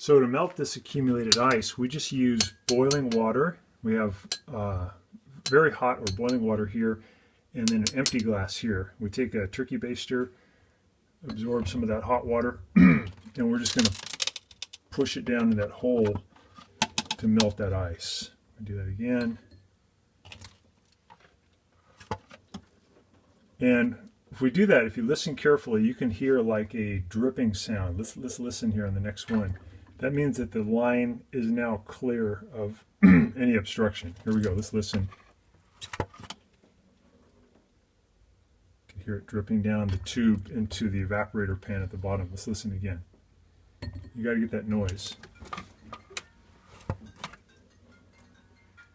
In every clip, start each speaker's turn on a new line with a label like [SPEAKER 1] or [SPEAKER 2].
[SPEAKER 1] So to melt this accumulated ice, we just use boiling water. We have very hot or boiling water here, and then an empty glass here. We take a turkey baster, absorb some of that hot water, and we're just going to push it down to that hole to melt that ice. I'll do that again. And if we do that, if you listen carefully, you can hear like a dripping sound. Let's listen here on the next one. That means that the line is now clear of any obstruction. Here we go. Let's listen. You can hear it dripping down the tube into the evaporator pan at the bottom. Let's listen again. You got to get that noise.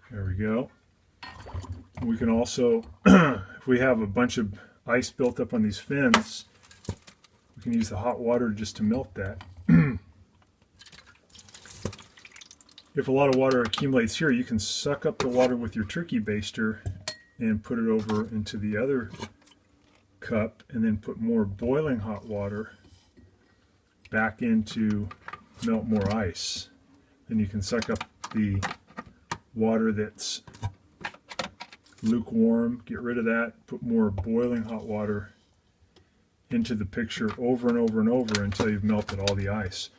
[SPEAKER 1] There we go. We can also, if we have a bunch of ice built up on these fins, we can use the hot water just to melt that. If a lot of water accumulates here, you can suck up the water with your turkey baster and put it over into the other cup, and then put more boiling hot water back in to melt more ice. Then you can suck up the water that's lukewarm, get rid of that, put more boiling hot water into the picture over and over and over until you've melted all the ice.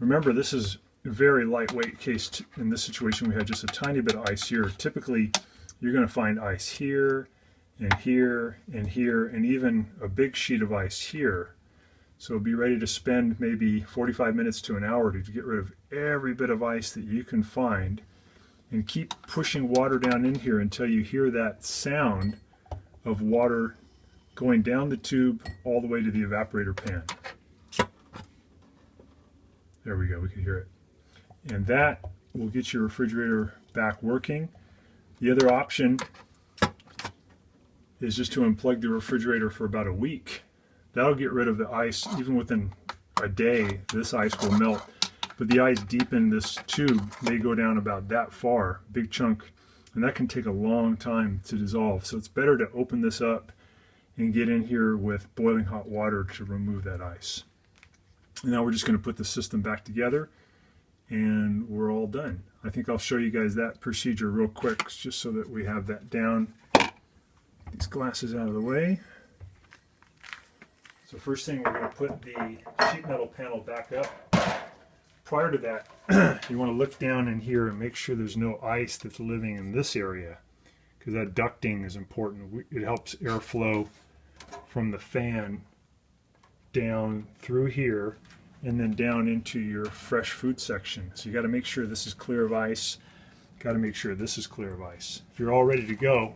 [SPEAKER 1] Remember, this is a very lightweight case. In this situation, we had just a tiny bit of ice here. Typically, you're going to find ice here, and here, and here, and even a big sheet of ice here. So be ready to spend maybe 45 minutes to an hour to get rid of every bit of ice that you can find, and keep pushing water down in here until you hear that sound of water going down the tube all the way to the evaporator pan. There we go, we can hear it. And that will get your refrigerator back working. The other option is just to unplug the refrigerator for about a week. That'll get rid of the ice. Even within a day, this ice will melt. But the ice deep in this tube may go down about that far, big chunk, and that can take a long time to dissolve. So it's better to open this up and get in here with boiling hot water to remove that ice. And now we're just going to put the system back together, and we're all done. I think I'll show you guys that procedure real quick, just so that we have that down. These glasses out of the way. So first thing, we're going to put the sheet metal panel back up. Prior to that, you want to look down in here and make sure there's no ice that's living in this area, because that ducting is important. It helps airflow from the fan down through here and then down into your fresh food section. So you got to make sure this is clear of ice. Got to make sure this is clear of ice. If you're all ready to go,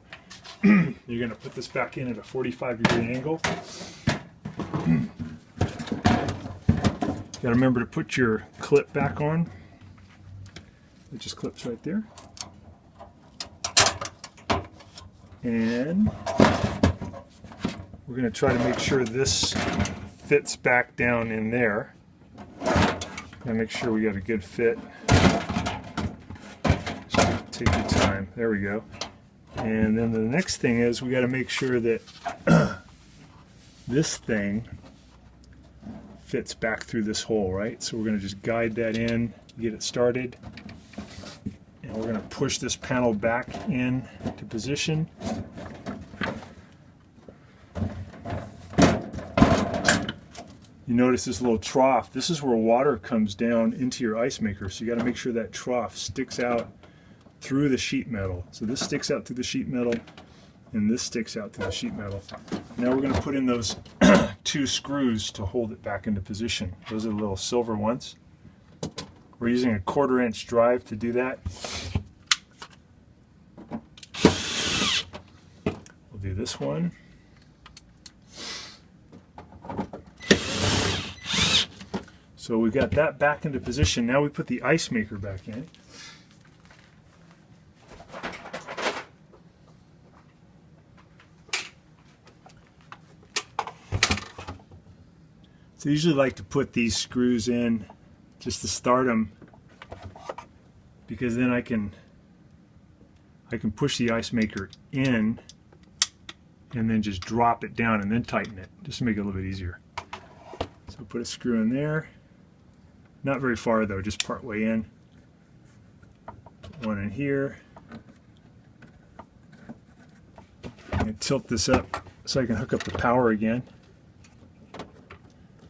[SPEAKER 1] you're going to put this back in at a 45-degree angle. Got to remember to put your clip back on. It just clips right there. And we're going to try to make sure this fits back down in there. And make sure we got a good fit. Just take your time. There we go. And then the next thing is we got to make sure that this thing fits back through this hole, right? So we're going to just guide that in, get it started, and we're going to push this panel back in to position. You notice this little trough. This is where water comes down into your ice maker, so you got to make sure that trough sticks out through the sheet metal. So this sticks out through the sheet metal, and this sticks out through the sheet metal. Now we're going to put in those 2 screws to hold it back into position. Those are the little silver ones. We're using a 1/4-inch drive to do that. We'll do this one. So we got that back into position. Now we put the ice maker back in. So I usually like to put these screws in just to start them, because then I can push the ice maker in and then just drop it down and then tighten it, just to make it a little bit easier. So put a screw in there. Not very far though, just part way in. Put one in here. And tilt this up so I can hook up the power again.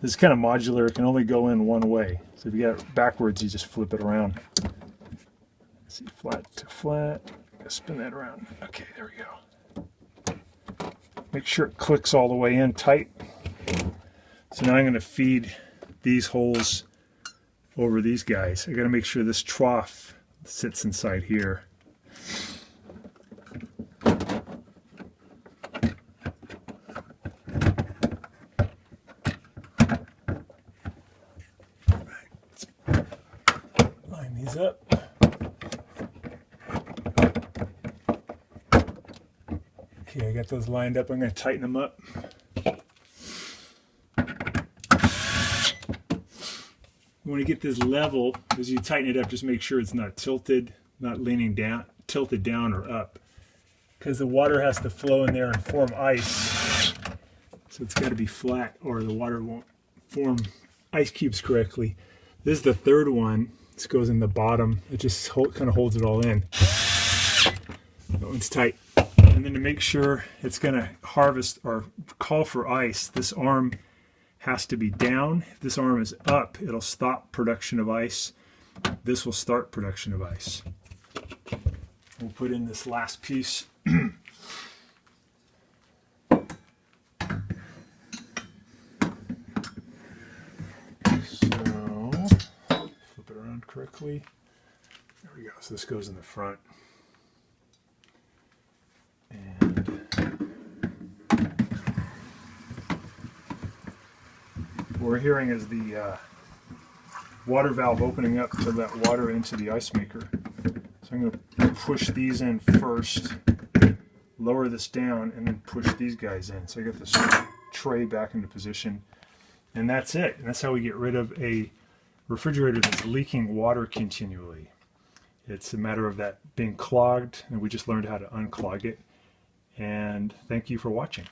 [SPEAKER 1] This is kind of modular, it can only go in one way. So if you got it backwards, you just flip it around. See, flat to flat. Spin that around. Okay, there we go. Make sure it clicks all the way in tight. So now I'm going to feed these holes over these guys. I got to make sure this trough sits inside here. Line these up. Okay, I got those lined up. I'm going to tighten them up. You want to get this level. As you tighten it up, just make sure it's not tilted, not leaning down, tilted down or up, because the water has to flow in there and form ice. So it's got to be flat, or the water won't form ice cubes correctly. This is the third one. This goes in the bottom. It just kind of holds it all in. That one's tight. And then to make sure it's going to harvest or call for ice, this arm has to be down. If this arm is up, it'll stop production of ice. This will start production of ice. We'll put in this last piece. So, flip it around correctly. There we go. So this goes in the front. And what we're hearing is the water valve opening up to let water into the ice maker. So I'm going to push these in first, lower this down, and then push these guys in. So I get this tray back into position. And that's it. And that's how we get rid of a refrigerator that's leaking water continually. It's a matter of that being clogged, and we just learned how to unclog it. And thank you for watching.